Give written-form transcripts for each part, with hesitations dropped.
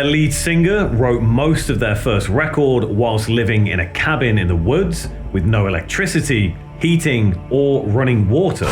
Their lead singer wrote most of their first record whilst living in a cabin in the woods with no electricity, heating, or running water.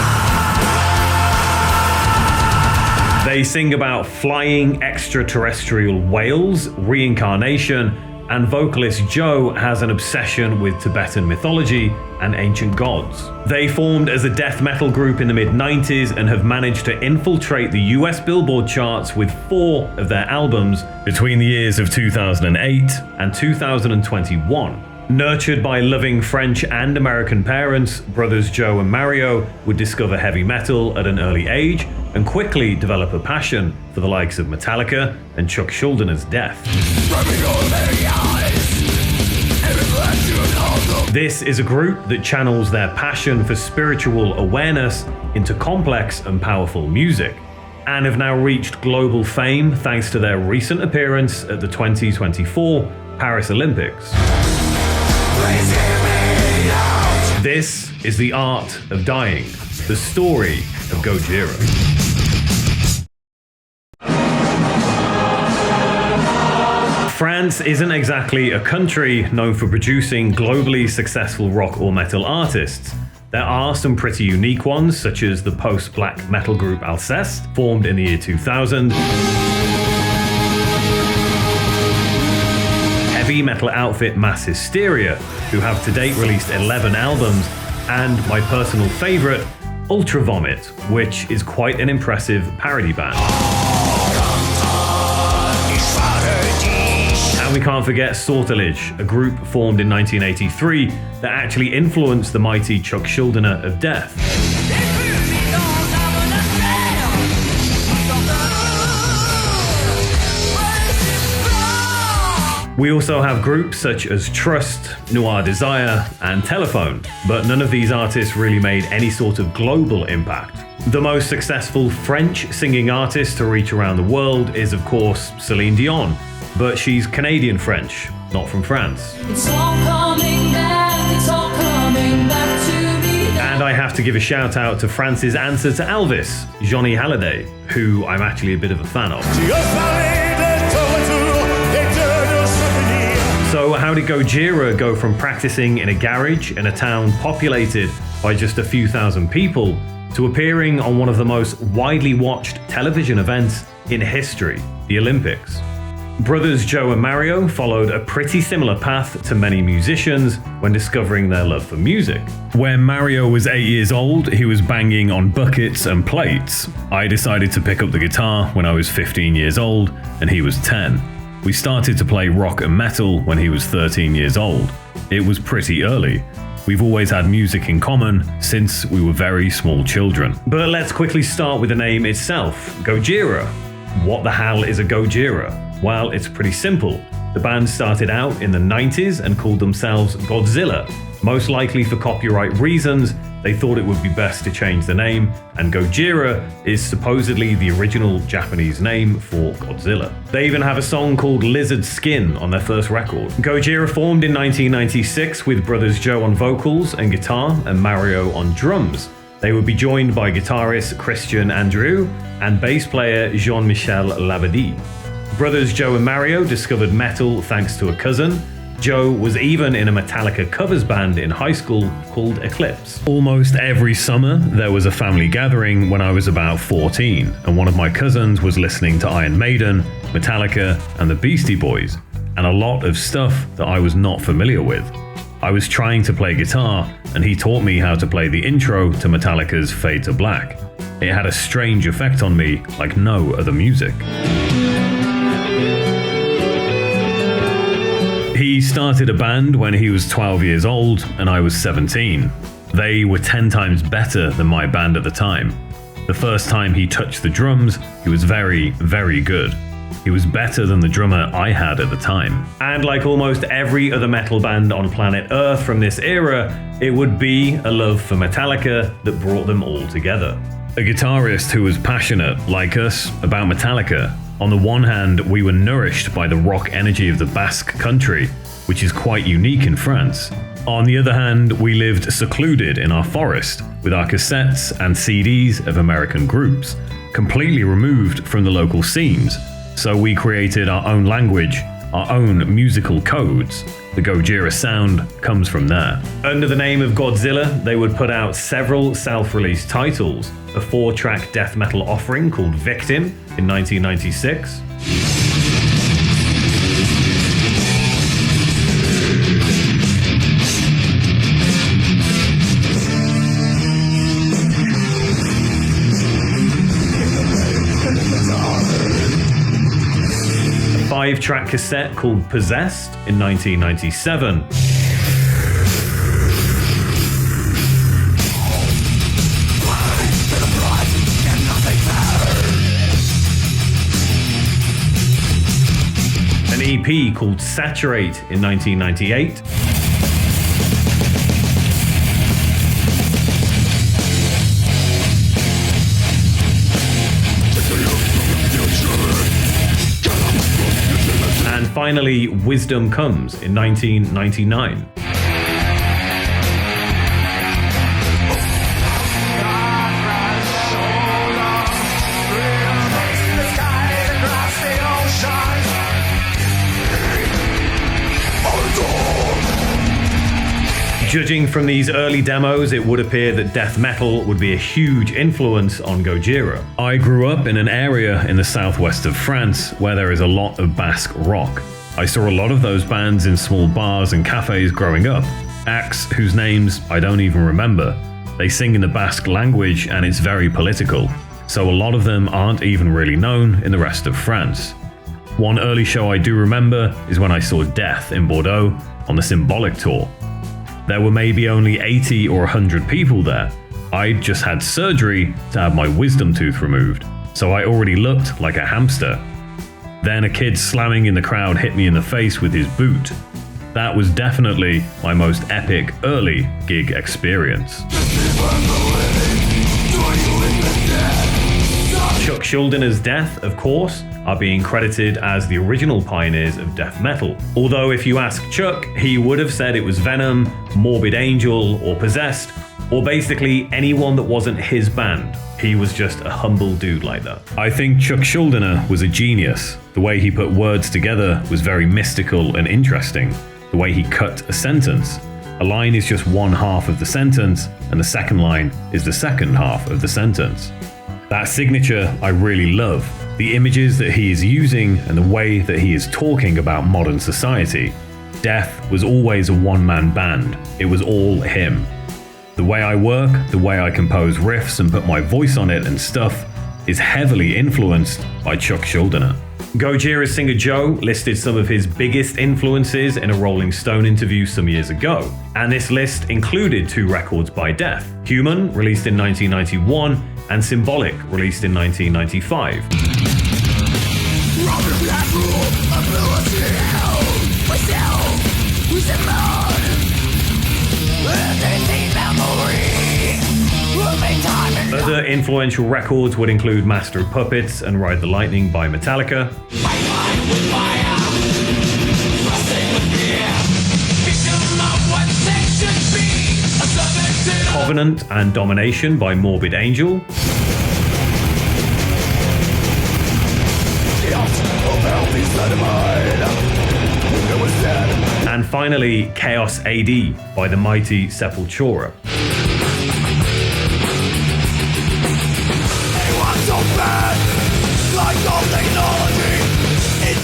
They sing about flying extraterrestrial whales, reincarnation, and vocalist Joe has an obsession with Tibetan mythology and ancient gods. They formed as a death metal group in the mid-90s and have managed to infiltrate the US Billboard charts with 4 of their albums between the years of 2008 and 2021. Nurtured by loving French and American parents, brothers Joe and Mario would discover heavy metal at an early age and quickly develop a passion for the likes of Metallica and Chuck Schuldiner Death. This is a group that channels their passion for spiritual awareness into complex and powerful music, and have now reached global fame thanks to their recent appearance at the 2024 Paris Olympics. This is The Art of Dying, the story of Gojira. France isn't exactly a country known for producing globally successful rock or metal artists. There are some pretty unique ones, such as the post-black metal group Alceste, formed in the year 2000. Heavy metal outfit Mass Hysteria, who have to date released 11 albums, and my personal favourite, Ultra Vomit, which is quite an impressive parody band. And we can't forget Sortilege, a group formed in 1983 that actually influenced the mighty Chuck Schuldiner of Death. We also have groups such as Trust, Noir Desire, and Telephone, but none of these artists really made any sort of global impact. The most successful French singing artist to reach around the world is, of course, Celine Dion, but she's Canadian French, not from France. It's all coming back, it's all coming back to me. And I have to give a shout out to France's answer to Elvis, Johnny Hallyday, who I'm actually a bit of a fan of. So how did Gojira go from practicing in a garage in a town populated by just a few thousand people to appearing on one of the most widely watched television events in history, the Olympics? Brothers Joe and Mario followed a pretty similar path to many musicians when discovering their love for music. When Mario was 8 years old, he was banging on buckets and plates. I decided to pick up the guitar when I was 15 years old and he was 10. We started to play rock and metal when he was 13 years old. It was pretty early. We've always had music in common since we were very small children. But let's quickly start with the name itself, Gojira. What the hell is a Gojira? Well, it's pretty simple. The band started out in the 90s and called themselves Godzilla. Most likely for copyright reasons, they thought it would be best to change the name, and Gojira is supposedly the original Japanese name for Godzilla. They even have a song called Lizard Skin on their first record. Gojira formed in 1996 with brothers Joe on vocals and guitar and Mario on drums. They would be joined by guitarist Christian Andrew and bass player Jean-Michel Labadie. Brothers Joe and Mario discovered metal thanks to a cousin. Joe was even in a Metallica covers band in high school called Eclipse. Almost every summer there was a family gathering when I was about 14, and one of my cousins was listening to Iron Maiden, Metallica, and the Beastie Boys, and a lot of stuff that I was not familiar with. I was trying to play guitar, and he taught me how to play the intro to Metallica's Fade to Black. It had a strange effect on me like no other music. He started a band when he was 12 years old and I was 17. They were 10 times better than my band at the time. The first time he touched the drums, he was very, very good. He was better than the drummer I had at the time. And like almost every other metal band on planet Earth from this era, it would be a love for Metallica that brought them all together. A guitarist who was passionate, like us, about Metallica. On the one hand, we were nourished by the rock energy of the Basque country, which is quite unique in France. On the other hand, we lived secluded in our forest with our cassettes and CDs of American groups, completely removed from the local scenes. So we created our own language, our own musical codes. The Gojira sound comes from there. Under the name of Godzilla, they would put out several self-released titles, a 4-track death metal offering called Victim in 1996, a 5-track cassette called Possessed in 1997, an EP called Saturate in 1998, and finally Wisdom Comes in 1999. Judging from these early demos, it would appear that death metal would be a huge influence on Gojira. I grew up in an area in the southwest of France where there is a lot of Basque rock. I saw a lot of those bands in small bars and cafes growing up, acts whose names I don't even remember. They sing in the Basque language and it's very political, so a lot of them aren't even really known in the rest of France. One early show I do remember is when I saw Death in Bordeaux on the Symbolic tour. There were maybe only 80 or 100 people there. I'd just had surgery to have my wisdom tooth removed, so I already looked like a hamster. Then a kid slamming in the crowd hit me in the face with his boot. That was definitely my most epic early gig experience. Chuck Schuldiner Death, of course, are being credited as the original pioneers of death metal. Although if you ask Chuck, he would have said it was Venom, Morbid Angel, or Possessed, or basically anyone that wasn't his band. He was just a humble dude like that. I think Chuck Schuldiner was a genius. The way he put words together was very mystical and interesting. The way he cut a sentence. A line is just one half of the sentence, and the second line is the second half of the sentence. That signature I really love. The images that he is using and the way that he is talking about modern society. Death was always a one-man band. It was all him. The way I work, the way I compose riffs and put my voice on it and stuff is heavily influenced by Chuck Schuldiner. Gojira's singer Joe listed some of his biggest influences in a Rolling Stone interview some years ago, and this list included 2 records by Death, Human, released in 1991, and Symbolic, released in 1995. Other influential records would include Master of Puppets and Ride the Lightning by Metallica, Covenant and Domination by Morbid Angel, and finally Chaos AD by the mighty Sepultura.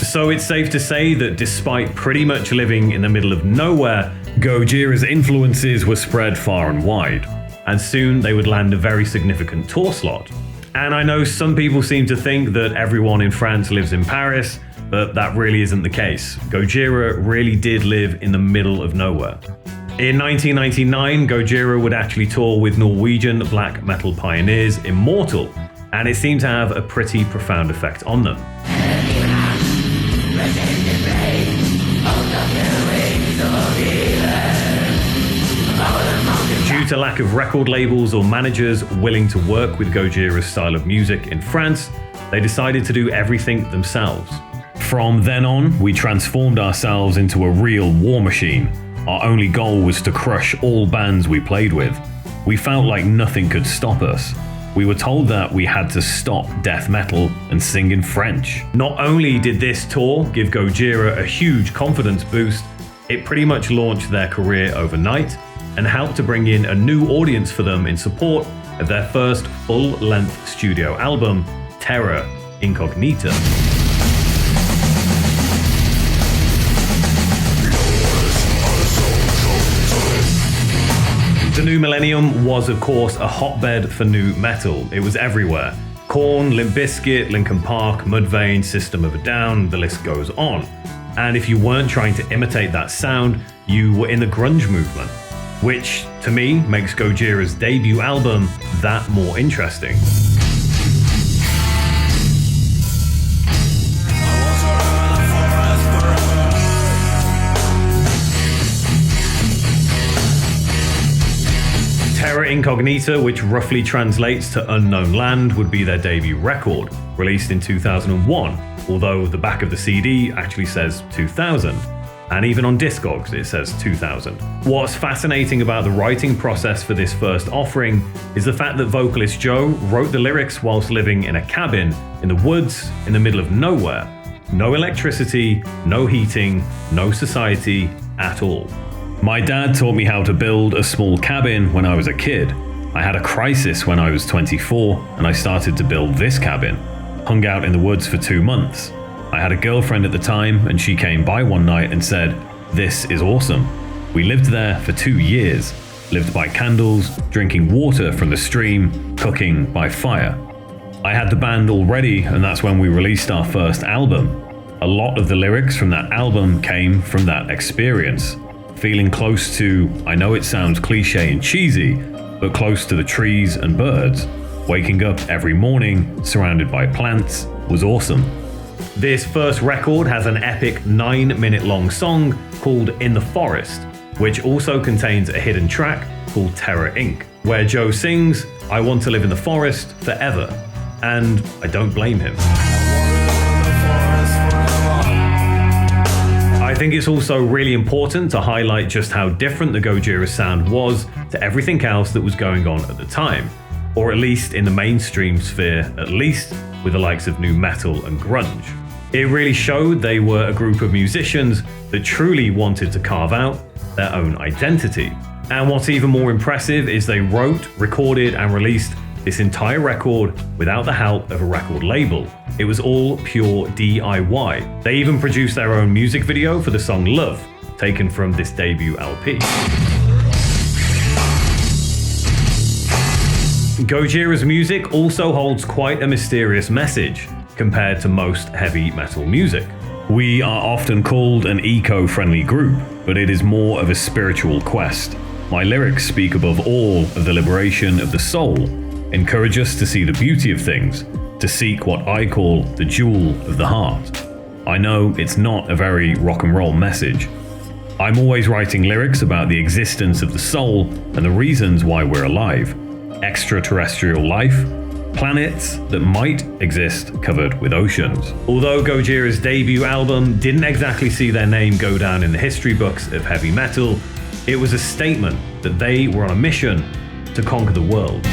So it's safe to say that despite pretty much living in the middle of nowhere, Gojira's influences were spread far and wide, and soon they would land a very significant tour slot. And I know some people seem to think that everyone in France lives in Paris, but that really isn't the case. Gojira really did live in the middle of nowhere. In 1999, Gojira would actually tour with Norwegian black metal pioneers Immortal, and it seemed to have a pretty profound effect on them. Due to lack of record labels or managers willing to work with Gojira's style of music in France, they decided to do everything themselves. From then on, we transformed ourselves into a real war machine. Our only goal was to crush all bands we played with. We felt like nothing could stop us. we were told that we had to stop death metal and sing in French. Not only did this tour give Gojira a huge confidence boost, it pretty much launched their career overnight and helped to bring in a new audience for them in support of their first full-length studio album, Terra Incognita. The new millennium was, of course, a hotbed for new metal. It was everywhere. Korn, Limp Bizkit, Linkin Park, Mudvayne, System of a Down, the list goes on. And if you weren't trying to imitate that sound, you were in the grunge movement, which, to me, makes Gojira's debut album that more interesting. Terra Incognita, which roughly translates to Unknown Land, would be their debut record, released in 2001, although the back of the CD actually says 2000, and even on Discogs it says 2000. What's fascinating about the writing process for this first offering is the fact that vocalist Joe wrote the lyrics whilst living in a cabin in the woods in the middle of nowhere. No electricity, no heating, no society at all. My dad taught me how to build a small cabin when I was a kid. I had a crisis when I was 24 and I started to build this cabin. Hung out in the woods for 2 months. I had a girlfriend at the time and she came by one night and said, "This is awesome." We lived there for 2 years. Lived by candles, drinking water from the stream, cooking by fire. I had the band already and that's when we released our first album. A lot of the lyrics from that album came from that experience. Feeling close to, I know it sounds cliche and cheesy, but close to the trees and birds. Waking up every morning, surrounded by plants, was awesome. This first record has an epic 9-minute long song called In the Forest, which also contains a hidden track called Terra Inc., where Joe sings, "I want to live in the forest forever," and I don't blame him. I think it's also really important to highlight just how different the Gojira sound was to everything else that was going on at the time, or at least in the mainstream sphere, at least with the likes of nu metal and grunge. It really showed they were a group of musicians that truly wanted to carve out their own identity. And what's even more impressive is they wrote, recorded, and released this entire record without the help of a record label. It was all pure DIY. They even produced their own music video for the song Love, taken from this debut LP. Gojira's music also holds quite a mysterious message compared to most heavy metal music. We are often called an eco-friendly group, but it is more of a spiritual quest. My lyrics speak above all of the liberation of the soul, encourage us to see the beauty of things, to seek what I call the jewel of the heart. I know it's not a very rock and roll message. I'm always writing lyrics about the existence of the soul and the reasons why we're alive. Extraterrestrial life, planets that might exist covered with oceans. Although Gojira's debut album didn't exactly see their name go down in the history books of heavy metal, it was a statement that they were on a mission to conquer the world.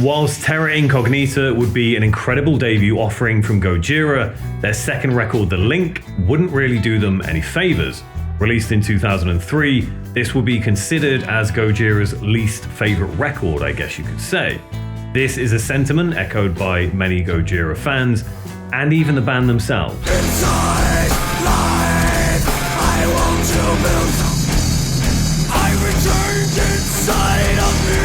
Whilst Terra Incognita would be an incredible debut offering from Gojira, their second record, The Link, wouldn't really do them any favors. Released in 2003, this would be considered as Gojira's least favorite record, I guess you could say. This is a sentiment echoed by many Gojira fans, and even the band themselves. Inside life, I want to build. I returned inside of me.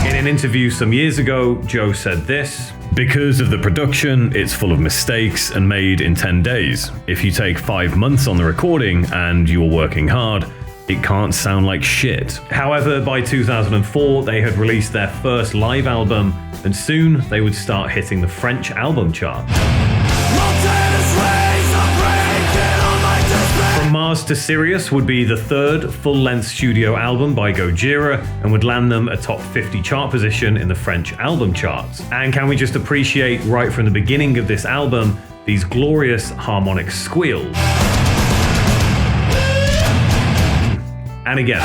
In an interview some years ago, Joe said this: "Because of the production, it's full of mistakes and made in 10 days. If you take 5 months on the recording and you're working hard, it can't sound like shit." However, by 2004, they had released their first live album, and soon they would start hitting the French album chart. From Mars to to Sirius would be the third full-length studio album by Gojira and would land them a top 50 chart position in the French album charts. And can we just appreciate right from the beginning of this album these glorious harmonic squeals. And again.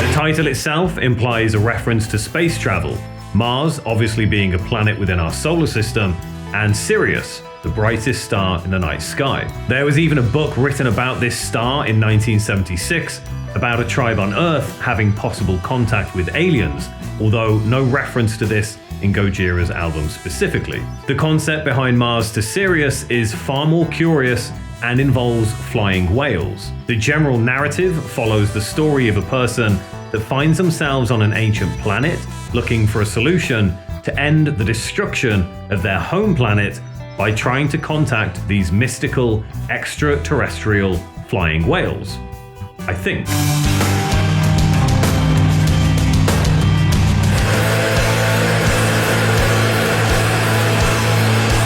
The title itself implies a reference to space travel, Mars obviously being a planet within our solar system, and Sirius, the brightest star in the night sky. There was even a book written about this star in 1976 about a tribe on Earth having possible contact with aliens, although no reference to this in Gojira's album specifically. The concept behind Mars to Sirius is far more curious and involves flying whales. The general narrative follows the story of a person that finds themselves on an ancient planet looking for a solution to end the destruction of their home planet by trying to contact these mystical extraterrestrial flying whales. I think.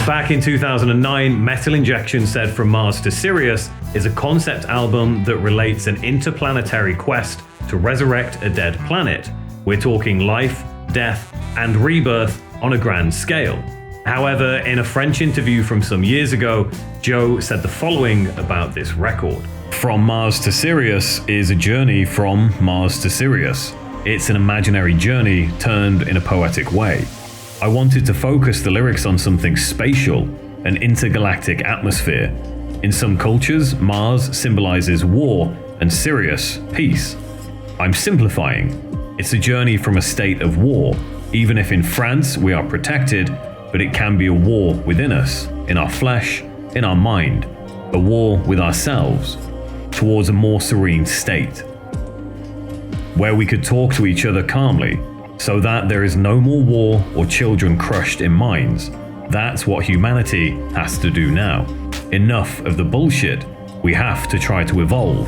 Back in 2009, Metal Injection said From Mars to Sirius is a concept album that relates an interplanetary quest to resurrect a dead planet. We're talking life, death, and rebirth on a grand scale. However, in a French interview from some years ago, Joe said the following about this record. From Mars to Sirius is a journey from Mars to Sirius. It's an imaginary journey turned in a poetic way. I wanted to focus the lyrics on something spatial, an intergalactic atmosphere. In some cultures, Mars symbolizes war and Sirius, peace. I'm simplifying. It's a journey from a state of war, even if in France we are protected, but it can be a war within us, in our flesh, in our mind, a war with ourselves, towards a more serene state, where we could talk to each other calmly, so that there is no more war or children crushed in mines. That's what humanity has to do now. Enough of the bullshit. We have to try to evolve.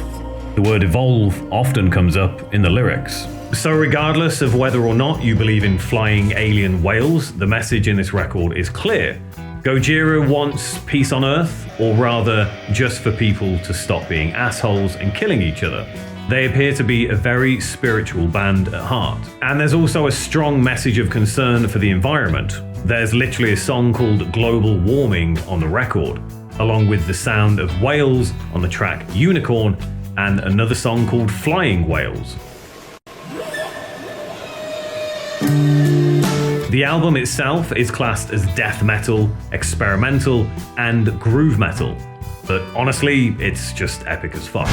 The word evolve often comes up in the lyrics. So regardless of whether or not you believe in flying alien whales, the message in this record is clear. Gojira wants peace on Earth, or rather, just for people to stop being assholes and killing each other. They appear to be a very spiritual band at heart. And there's also a strong message of concern for the environment. There's literally a song called Global Warming on the record, along with the sound of whales on the track Unicorn, and another song called Flying Whales. The album itself is classed as death metal, experimental, and groove metal. But honestly, it's just epic as fuck.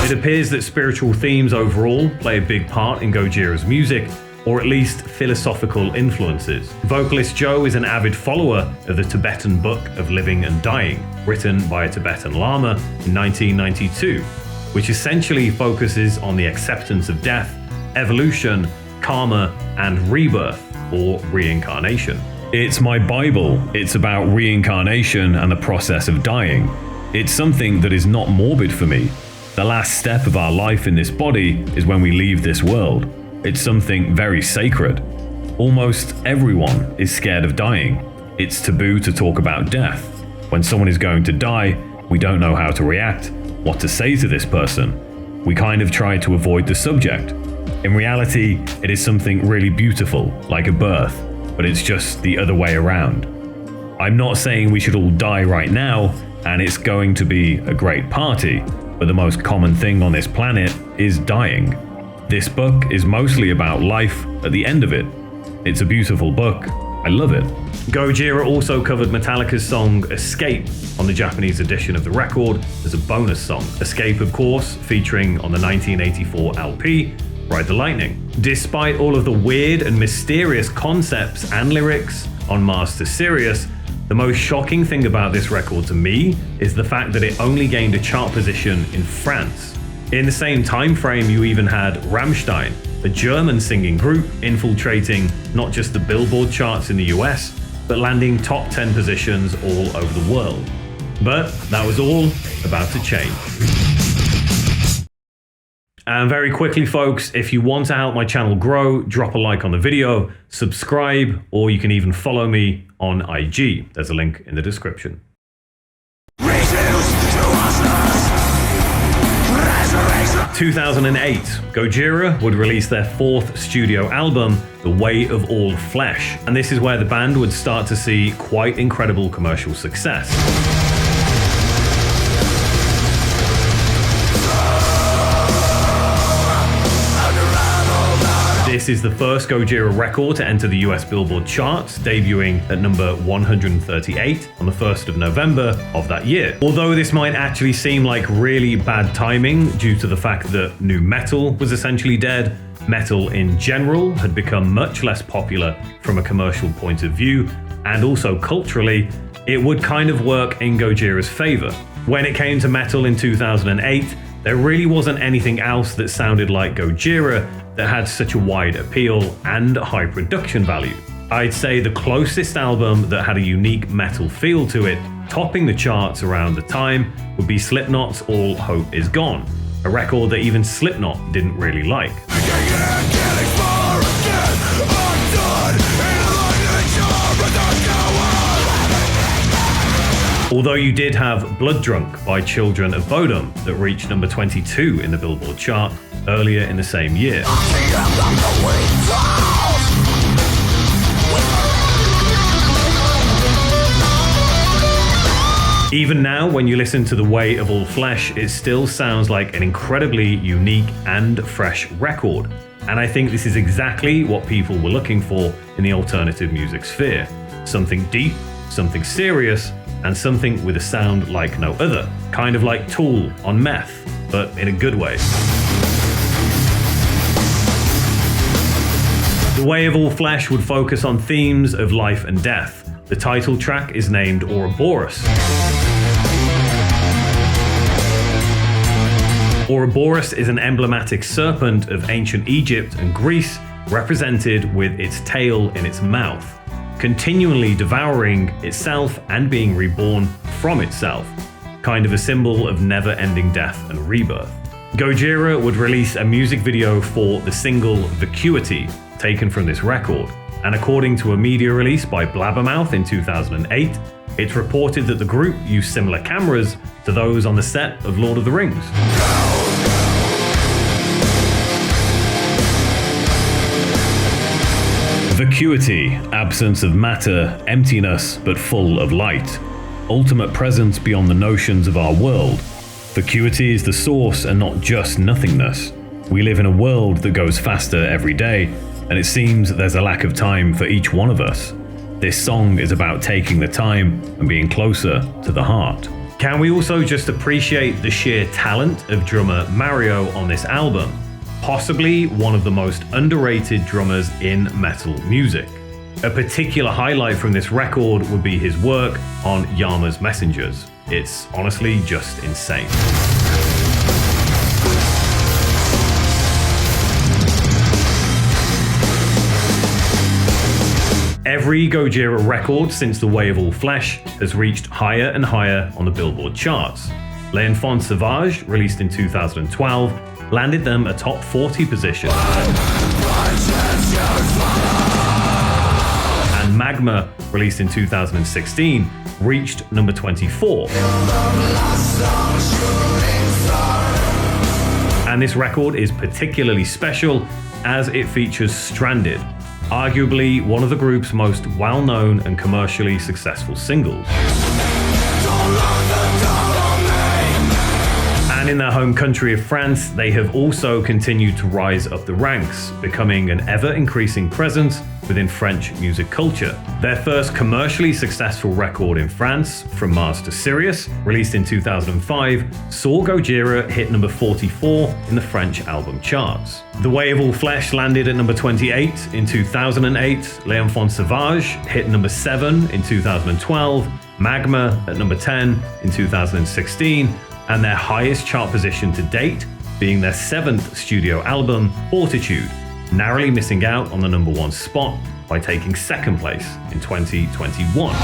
It appears that spiritual themes overall play a big part in Gojira's music, or at least philosophical influences. Vocalist Joe is an avid follower of the Tibetan Book of Living and Dying, written by a Tibetan Lama in 1992, which essentially focuses on the acceptance of death, evolution, karma, and rebirth, or reincarnation. It's my Bible. It's about reincarnation and the process of dying. It's something that is not morbid for me. The last step of our life in this body is when we leave this world. It's something very sacred. Almost everyone is scared of dying. It's taboo to talk about death. When someone is going to die, we don't know how to react, what to say to this person. We kind of try to avoid the subject. In reality, it is something really beautiful, like a birth, but it's just the other way around. I'm not saying we should all die right now, and it's going to be a great party, but the most common thing on this planet is dying. This book is mostly about life at the end of it. It's a beautiful book. I love it. Gojira also covered Metallica's song Escape on the Japanese edition of the record as a bonus song. Escape, of course, featuring on the 1984 LP, Ride the Lightning. Despite all of the weird and mysterious concepts and lyrics on Mars to Sirius, the most shocking thing about this record to me is the fact that it only gained a chart position in France. In the same time frame, you even had Rammstein, a German singing group, infiltrating not just the Billboard charts in the US, but landing top 10 positions all over the world. But that was all about to change. And very quickly, folks, if you want to help my channel grow, drop a like on the video, subscribe, or you can even follow me on IG. There's a link in the description. 2008, Gojira would release their fourth studio album, The Way of All Flesh, and this is where the band would start to see quite incredible commercial success. This is the first Gojira record to enter the US Billboard charts, debuting at number 138 on the 1st of November of that year. Although this might actually seem like really bad timing due to the fact that nu metal was essentially dead, metal in general had become much less popular from a commercial point of view, and also culturally, it would kind of work in Gojira's favor. When it came to metal in 2008, there really wasn't anything else that sounded like Gojira that had such a wide appeal and high production value. I'd say the closest album that had a unique metal feel to it, topping the charts around the time, would be Slipknot's All Hope Is Gone, a record that even Slipknot didn't really like. Although you did have Blood Drunk by Children of Bodom that reached number 22 in the Billboard chart earlier in the same year. Even now, when you listen to The Way of All Flesh, it still sounds like an incredibly unique and fresh record. And I think this is exactly what people were looking for in the alternative music sphere. Something deep, something serious, and something with a sound like no other. Kind of like Tool on meth, but in a good way. The Way of All Flesh would focus on themes of life and death. The title track is named Ouroboros. Ouroboros is an emblematic serpent of ancient Egypt and Greece, represented with its tail in its mouth, continually devouring itself and being reborn from itself, kind of a symbol of never-ending death and rebirth. Gojira would release a music video for the single Vacuity, taken from this record, and according to a media release by Blabbermouth in 2008, it's reported that the group used similar cameras to those on the set of Lord of the Rings. Vacuity, absence of matter, emptiness but full of light, ultimate presence beyond the notions of our world. Vacuity is the source and not just nothingness. We live in a world that goes faster every day, and it seems there's a lack of time for each one of us. This song is about taking the time and being closer to the heart. Can we also just appreciate the sheer talent of drummer Mario on this album? Possibly one of the most underrated drummers in metal music. A particular highlight from this record would be his work on Yama's Messengers. It's honestly just insane. Every Gojira record since The Way of All Flesh has reached higher and higher on the Billboard charts. L'Enfant Sauvage, released in 2012, landed them a top 40 position. And Magma, released in 2016, reached number 24. And this record is particularly special as it features Stranded, arguably one of the group's most well-known and commercially successful singles. And in their home country of France, they have also continued to rise up the ranks, becoming an ever-increasing presence within French music culture. Their first commercially successful record in France, From Mars to Sirius, released in 2005, saw Gojira hit number 44 in the French album charts. The Way of All Flesh landed at number 28 in 2008, L'Enfant Sauvage hit number 7 in 2012, Magma at number 10 in 2016, and their highest chart position to date being their 7th studio album, Fortitude, narrowly missing out on the number 1 spot by taking 2nd place in 2021.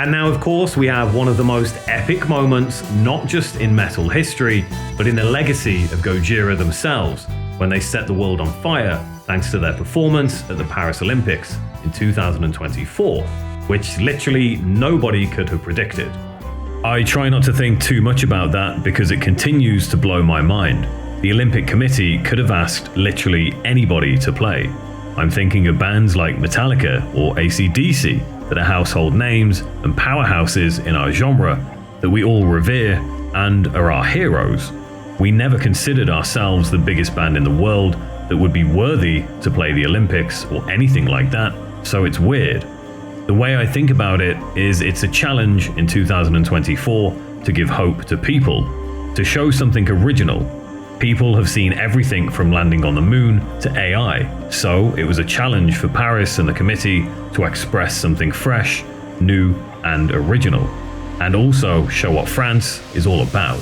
And now, of course, we have one of the most epic moments, not just in metal history, but in the legacy of Gojira themselves, when they set the world on fire thanks to their performance at the Paris Olympics in 2024, which literally nobody could have predicted. I try not to think too much about that because it continues to blow my mind. The Olympic Committee could have asked literally anybody to play. I'm thinking of bands like Metallica or AC/DC that are household names and powerhouses in our genre that we all revere and are our heroes. We never considered ourselves the biggest band in the world that would be worthy to play the Olympics or anything like that, so it's weird. The way I think about it is it's a challenge in 2024 to give hope to people, to show something original. People have seen everything from landing on the moon to AI, so it was a challenge for Paris and the committee to express something fresh, new, and original, and also show what France is all about.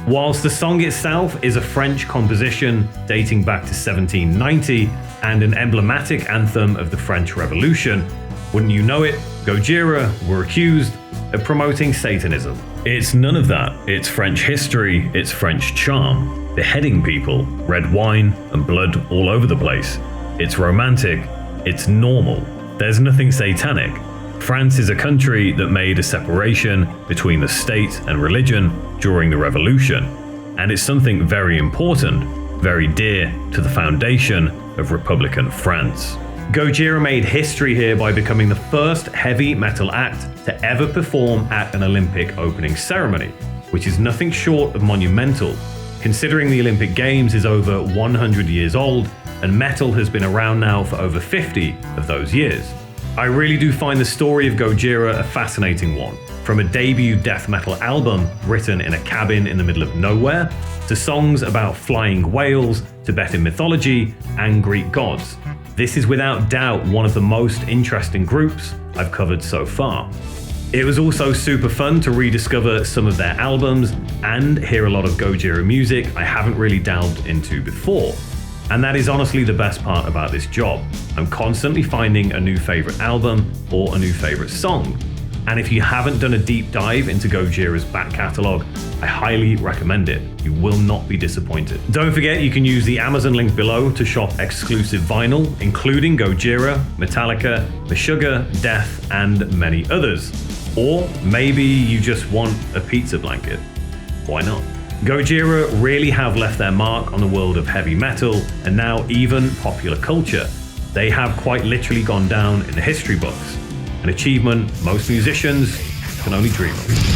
Whilst the song itself is a French composition dating back to 1790 and an emblematic anthem of the French Revolution, wouldn't you know it, Gojira were accused of promoting Satanism. It's none of that. It's French history, it's French charm. Beheading people, red wine, and blood all over the place. It's romantic, it's normal. There's nothing satanic. France is a country that made a separation between the state and religion during the revolution, and it's something very important, very dear to the foundation of Republican France. Gojira made history here by becoming the first heavy metal act to ever perform at an Olympic opening ceremony, which is nothing short of monumental, considering the Olympic Games is over 100 years old and metal has been around now for over 50 of those years. I really do find the story of Gojira a fascinating one, from a debut death metal album written in a cabin in the middle of nowhere, to songs about flying whales, Tibetan mythology, and Greek gods. This is without doubt one of the most interesting groups I've covered so far. It was also super fun to rediscover some of their albums and hear a lot of Gojira music I haven't really delved into before. And that is honestly the best part about this job. I'm constantly finding a new favorite album or a new favorite song. And if you haven't done a deep dive into Gojira's back catalog, I highly recommend it. You will not be disappointed. Don't forget you can use the Amazon link below to shop exclusive vinyl, including Gojira, Metallica, Meshuggah, Death, and many others. Or maybe you just want a pizza blanket. Why not? Gojira really have left their mark on the world of heavy metal and now even popular culture. They have quite literally gone down in the history books, an achievement most musicians can only dream of.